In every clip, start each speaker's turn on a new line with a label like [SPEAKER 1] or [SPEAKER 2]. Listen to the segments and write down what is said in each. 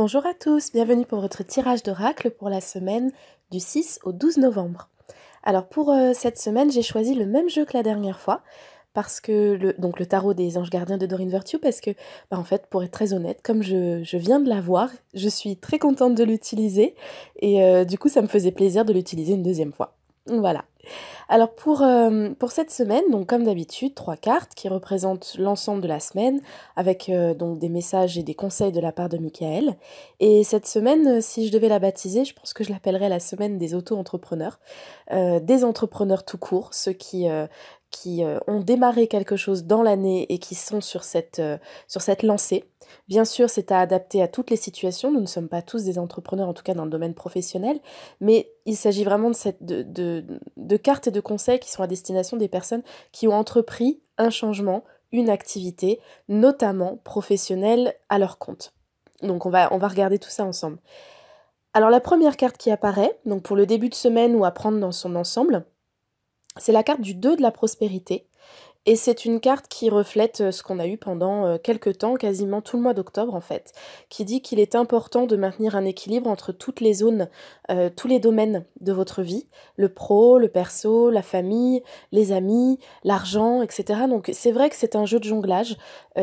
[SPEAKER 1] Bonjour à tous, bienvenue pour votre tirage d'oracle pour la semaine du 6 au 12 novembre. Alors pour cette semaine, j'ai choisi le même jeu que la dernière fois, parce que le tarot des anges gardiens de Doreen Virtue, parce que en fait, pour être très honnête, comme je viens de l'avoir, je suis très contente de l'utiliser, et du coup ça me faisait plaisir de l'utiliser une deuxième fois. Voilà. Alors pour cette semaine, donc comme d'habitude, 3 cartes qui représentent l'ensemble de la semaine, avec donc des messages et des conseils de la part de Michael. Et cette semaine, si je devais la baptiser, je pense que je l'appellerais la semaine des auto-entrepreneurs, des entrepreneurs tout court, ceux qui ont démarré quelque chose dans l'année et qui sont sur cette lancée. Bien sûr, c'est à adapter à toutes les situations. Nous ne sommes pas tous des entrepreneurs, en tout cas dans le domaine professionnel, mais il s'agit vraiment de cartes et de conseils qui sont à destination des personnes qui ont entrepris un changement, une activité, notamment professionnelle, à leur compte. Donc on va regarder tout ça ensemble. Alors la première carte qui apparaît, donc pour le début de semaine ou à prendre dans son ensemble, c'est la carte du 2 de la prospérité. Et c'est une carte qui reflète ce qu'on a eu pendant quelques temps, quasiment tout le mois d'octobre en fait, qui dit qu'il est important de maintenir un équilibre entre toutes les zones, tous les domaines de votre vie, le pro, le perso, la famille, les amis, l'argent, etc. Donc c'est vrai que c'est un jeu de jonglage,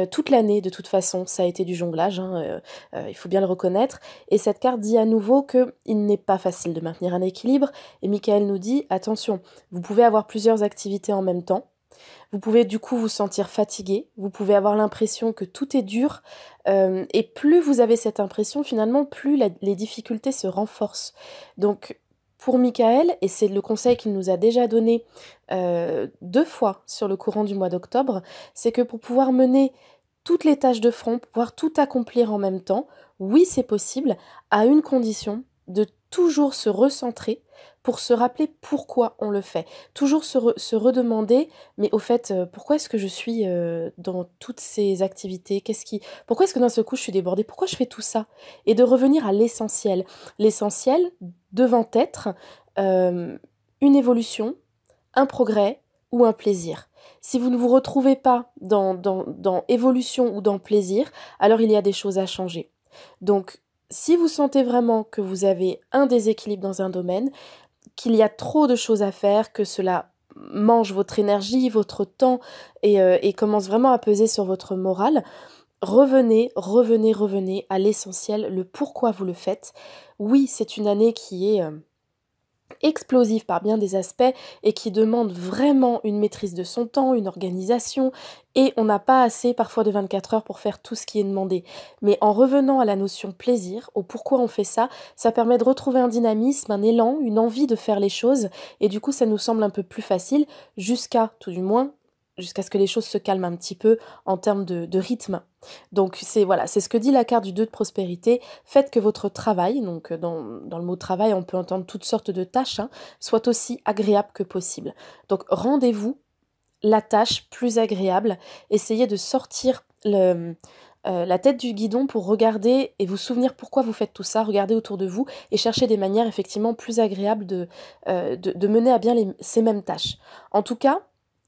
[SPEAKER 1] toute l'année de toute façon, ça a été du jonglage, hein, il faut bien le reconnaître. Et cette carte dit à nouveau qu'il n'est pas facile de maintenir un équilibre, et Michael nous dit, attention, vous pouvez avoir plusieurs activités en même temps. Vous pouvez du coup vous sentir fatigué, vous pouvez avoir l'impression que tout est dur, et plus vous avez cette impression, finalement, plus les difficultés se renforcent. Donc, pour Michael, et c'est le conseil qu'il nous a déjà donné 2 fois sur le courant du mois d'octobre, c'est que pour pouvoir mener toutes les tâches de front, pour pouvoir tout accomplir en même temps, oui, c'est possible, à une condition, de toujours se recentrer pour se rappeler pourquoi on le fait. Toujours se redemander, mais au fait, pourquoi est-ce que je suis dans toutes ces activités? Pourquoi est-ce que d'un seul coup je suis débordée? Pourquoi je fais tout ça? Et de revenir à l'essentiel. L'essentiel devant être une évolution, un progrès ou un plaisir. Si vous ne vous retrouvez pas dans évolution ou dans plaisir, alors il y a des choses à changer. Donc, si vous sentez vraiment que vous avez un déséquilibre dans un domaine, qu'il y a trop de choses à faire, que cela mange votre énergie, votre temps et commence vraiment à peser sur votre morale, revenez à l'essentiel, le pourquoi vous le faites. Oui, c'est une année qui est explosive par bien des aspects et qui demande vraiment une maîtrise de son temps, une organisation, et on n'a pas assez parfois de 24 heures pour faire tout ce qui est demandé. Mais en revenant à la notion plaisir, au pourquoi on fait ça, ça permet de retrouver un dynamisme, un élan, une envie de faire les choses, et du coup ça nous semble un peu plus facile, jusqu'à, tout du moins, jusqu'à ce que les choses se calment un petit peu en termes de rythme. Donc c'est ce que dit la carte du 2 de prospérité. Faites que votre travail, donc dans le mot travail, on peut entendre toutes sortes de tâches, hein, soit aussi agréable que possible. Donc rendez-vous la tâche plus agréable. Essayez de sortir la tête du guidon pour regarder et vous souvenir pourquoi vous faites tout ça, regardez autour de vous et chercher des manières effectivement plus agréables de mener à bien ces mêmes tâches. En tout cas,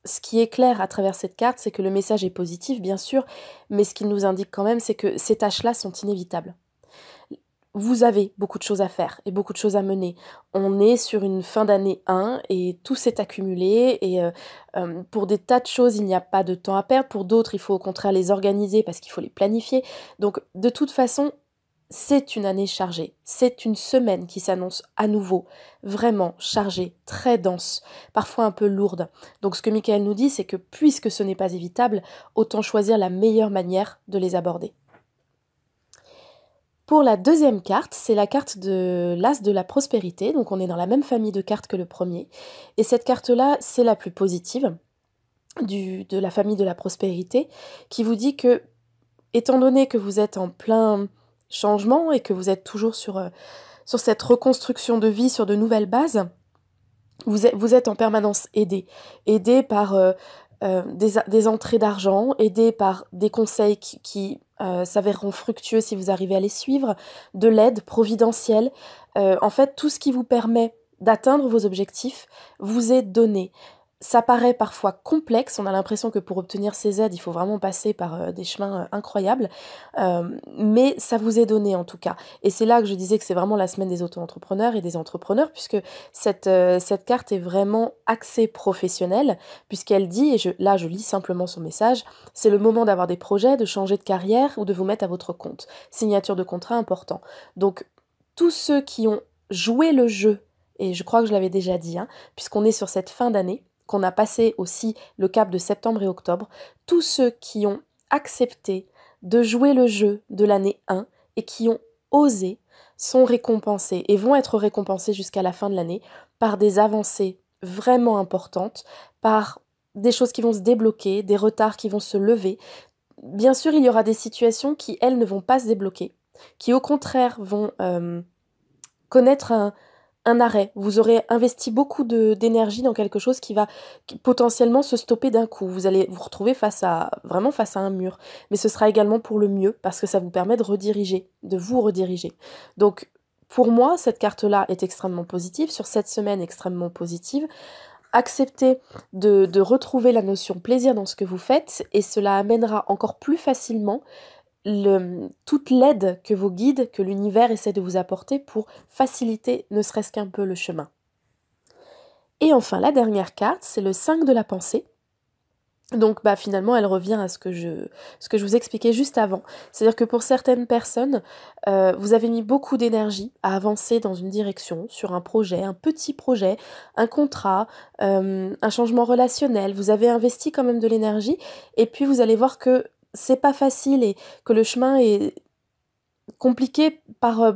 [SPEAKER 1] ce qui est clair à travers cette carte, c'est que le message est positif, bien sûr, mais ce qu'il nous indique quand même, c'est que ces tâches-là sont inévitables. Vous avez beaucoup de choses à faire et beaucoup de choses à mener. On est sur une fin d'année 1 et tout s'est accumulé et pour des tas de choses, il n'y a pas de temps à perdre. Pour d'autres, il faut au contraire les organiser parce qu'il faut les planifier. Donc de toute façon, c'est une année chargée. C'est une semaine qui s'annonce à nouveau vraiment chargée, très dense, parfois un peu lourde. Donc ce que Michael nous dit, c'est que puisque ce n'est pas évitable, autant choisir la meilleure manière de les aborder. Pour la deuxième carte, c'est la carte de l'As de la prospérité, donc on est dans la même famille de cartes que le premier. Et cette carte-là, c'est la plus positive de la famille de la prospérité, qui vous dit que, étant donné que vous êtes en plein changement et que vous êtes toujours sur cette reconstruction de vie, sur de nouvelles bases, vous êtes en permanence aidé par des entrées d'argent, aidé par des conseils qui s'avéreront fructueux si vous arrivez à les suivre, de l'aide providentielle. En fait, tout ce qui vous permet d'atteindre vos objectifs vous est donné. Ça paraît parfois complexe, on a l'impression que pour obtenir ces aides, il faut vraiment passer par des chemins incroyables, mais ça vous est donné en tout cas. Et c'est là que je disais que c'est vraiment la semaine des auto-entrepreneurs et des entrepreneurs, puisque cette carte est vraiment axée professionnelle, puisqu'elle dit, et là je lis simplement son message, c'est le moment d'avoir des projets, de changer de carrière ou de vous mettre à votre compte. Signature de contrat important. Donc tous ceux qui ont joué le jeu, et je crois que je l'avais déjà dit, hein, puisqu'on est sur cette fin d'année, qu'on a passé aussi le cap de septembre et octobre, tous ceux qui ont accepté de jouer le jeu de l'année 1 et qui ont osé sont récompensés et vont être récompensés jusqu'à la fin de l'année par des avancées vraiment importantes, par des choses qui vont se débloquer, des retards qui vont se lever. Bien sûr, il y aura des situations qui, elles, ne vont pas se débloquer, qui au contraire vont connaître un arrêt. Vous aurez investi beaucoup d'énergie dans quelque chose qui va potentiellement se stopper d'un coup. Vous allez vous retrouver vraiment face à un mur. Mais ce sera également pour le mieux, parce que ça vous permet de rediriger, de vous rediriger. Donc, pour moi, cette carte-là est extrêmement positive, sur cette semaine extrêmement positive. Acceptez de retrouver la notion plaisir dans ce que vous faites, et cela amènera encore plus facilement toute l'aide que vos guides, que l'univers essaie de vous apporter pour faciliter ne serait-ce qu'un peu le chemin. Et enfin, la dernière carte, c'est le 5 de la pensée. Donc finalement, elle revient à ce que je vous expliquais juste avant. C'est-à-dire que pour certaines personnes, vous avez mis beaucoup d'énergie à avancer dans une direction, sur un projet, un petit projet, un contrat, un changement relationnel. Vous avez investi quand même de l'énergie, et puis vous allez voir que c'est pas facile et que le chemin est compliqué par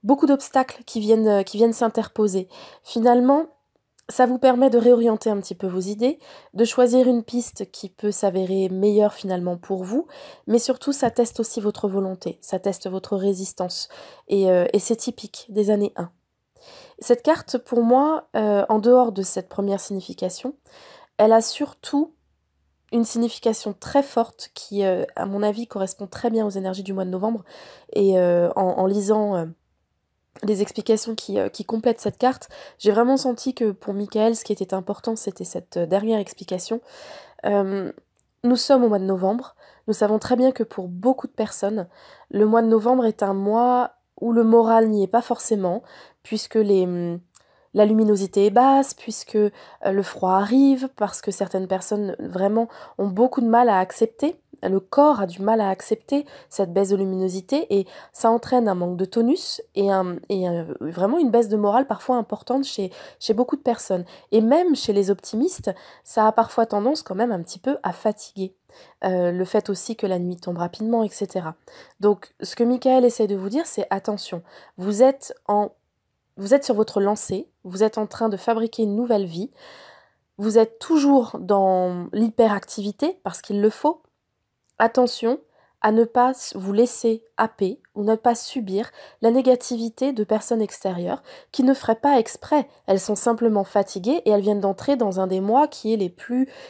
[SPEAKER 1] beaucoup d'obstacles qui viennent s'interposer. Finalement, ça vous permet de réorienter un petit peu vos idées, de choisir une piste qui peut s'avérer meilleure finalement pour vous, mais surtout ça teste aussi votre volonté, ça teste votre résistance, et c'est typique des années 1. Cette carte, pour moi, en dehors de cette première signification, elle a surtout une signification très forte qui, à mon avis, correspond très bien aux énergies du mois de novembre. Et en lisant les explications qui complètent cette carte, j'ai vraiment senti que pour Michael, ce qui était important, c'était cette dernière explication. Nous sommes au mois de novembre. Nous savons très bien que pour beaucoup de personnes, le mois de novembre est un mois où le moral n'y est pas forcément, puisque la luminosité est basse, puisque le froid arrive, parce que certaines personnes vraiment ont beaucoup de mal à accepter, le corps a du mal à accepter cette baisse de luminosité, et ça entraîne un manque de tonus et vraiment une baisse de morale parfois importante chez beaucoup de personnes. Et même chez les optimistes, ça a parfois tendance quand même un petit peu à fatiguer. Le fait aussi que la nuit tombe rapidement, etc. Donc ce que Michael essaie de vous dire, c'est attention, vous êtes sur votre lancée, vous êtes en train de fabriquer une nouvelle vie, vous êtes toujours dans l'hyperactivité parce qu'il le faut. Attention à ne pas vous laisser happer ou ne pas subir la négativité de personnes extérieures qui ne feraient pas exprès. Elles sont simplement fatiguées et elles viennent d'entrer dans un des mois qui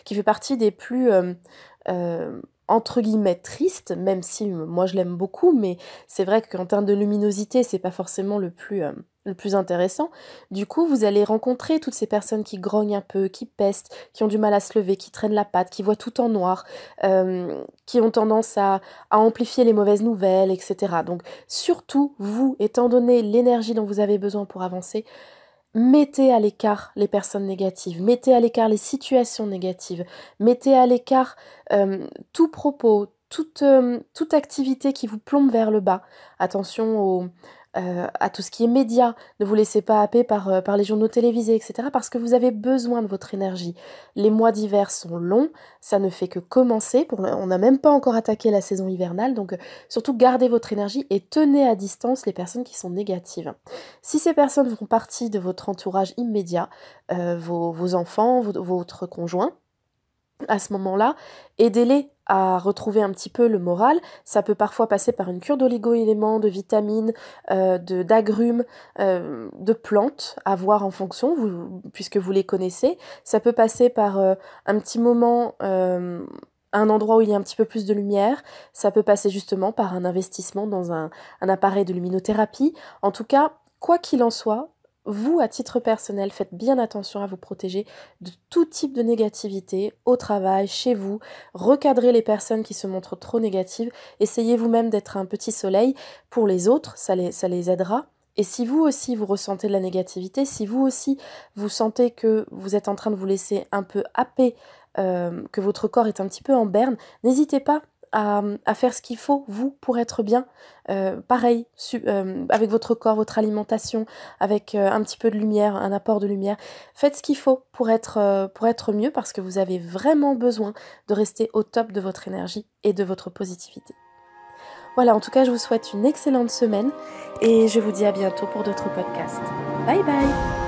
[SPEAKER 1] fait partie des plus entre guillemets triste, même si moi je l'aime beaucoup, mais c'est vrai qu'en termes de luminosité, c'est pas forcément le plus intéressant. Du coup, vous allez rencontrer toutes ces personnes qui grognent un peu, qui pestent, qui ont du mal à se lever, qui traînent la patte, qui voient tout en noir, qui ont tendance à amplifier les mauvaises nouvelles, etc. Donc surtout, vous, étant donné l'énergie dont vous avez besoin pour avancer, mettez à l'écart les personnes négatives, mettez à l'écart les situations négatives, mettez à l'écart tout propos, toute activité qui vous plombe vers le bas. Attention à tout ce qui est média, ne vous laissez pas happer par les journaux télévisés, etc. parce que vous avez besoin de votre énergie. Les mois d'hiver sont longs, ça ne fait que commencer, on n'a même pas encore attaqué la saison hivernale, donc surtout gardez votre énergie et tenez à distance les personnes qui sont négatives. Si ces personnes font partie de votre entourage immédiat, vos enfants, votre conjoint, à ce moment-là, aidez-les à retrouver un petit peu le moral. Ça peut parfois passer par une cure d'oligo-éléments, de vitamines, d'agrumes, de plantes, à voir en fonction, puisque vous les connaissez. Ça peut passer par un petit moment, un endroit où il y a un petit peu plus de lumière. Ça peut passer justement par un investissement dans un appareil de luminothérapie. En tout cas, quoi qu'il en soit, vous, à titre personnel, faites bien attention à vous protéger de tout type de négativité, au travail, chez vous. Recadrez les personnes qui se montrent trop négatives. Essayez vous-même d'être un petit soleil pour les autres, ça les aidera. Et si vous aussi vous ressentez de la négativité, si vous aussi vous sentez que vous êtes en train de vous laisser un peu happer, que votre corps est un petit peu en berne, n'hésitez pas à faire ce qu'il faut, vous, pour être bien. Pareil, avec votre corps, votre alimentation, avec un petit peu de lumière, un apport de lumière. Faites ce qu'il faut pour être mieux, parce que vous avez vraiment besoin de rester au top de votre énergie et de votre positivité. Voilà, en tout cas, je vous souhaite une excellente semaine et je vous dis à bientôt pour d'autres podcasts. Bye bye!